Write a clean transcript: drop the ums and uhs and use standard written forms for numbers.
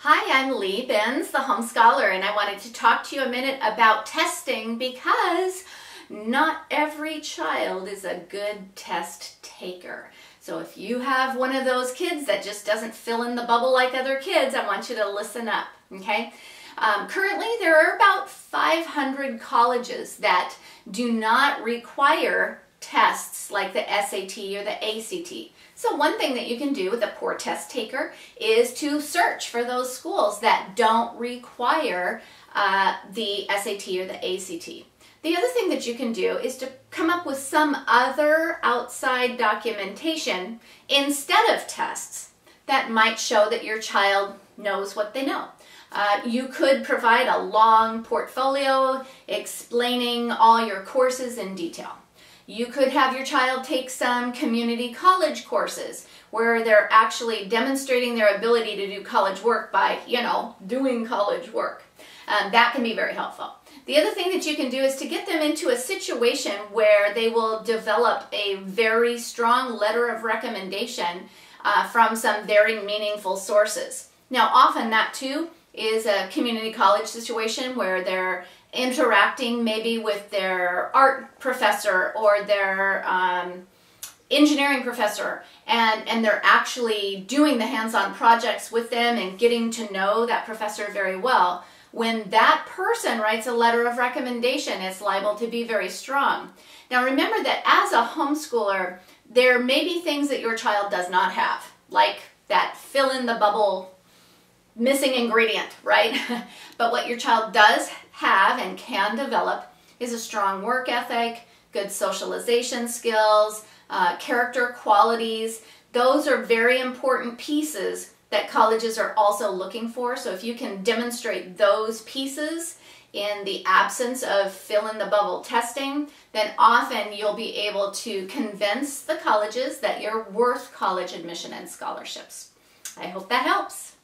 Hi, I'm Lee Benz, the Home Scholar, and I wanted to talk to you a minute about testing because not every child is a good test taker. So if you have one of those kids that just doesn't fill in the bubble like other kids, I want you to listen up, okay? Currently, there are about 500 colleges that do not require tests like the SAT or the ACT. So one thing that you can do with a poor test taker is to search for those schools that don't require the SAT or the ACT. The other thing that you can do is to come up with some other outside documentation instead of tests that might show that your child knows what they know. You could provide a long portfolio explaining all your courses in detail. You could have your child take some community college courses where they're actually demonstrating their ability to do college work by, doing college work. That can be very helpful. The other thing that you can do is to get them into a situation where they will develop a very strong letter of recommendation from some very meaningful sources. Now, often that too is a community college situation where they're interacting maybe with their art professor or their engineering professor, and they're actually doing the hands-on projects with them and getting to know that professor very well. When that person writes a letter of recommendation, it's liable to be very strong. Now remember that as a homeschooler, there may be things that your child does not have, like that fill-in-the-bubble missing ingredient, right? But what your child does have and can develop is a strong work ethic, good socialization skills, character qualities. Those are very important pieces that colleges are also looking for. So if you can demonstrate those pieces in the absence of fill-in-the-bubble testing, then often you'll be able to convince the colleges that you're worth college admission and scholarships. I hope that helps.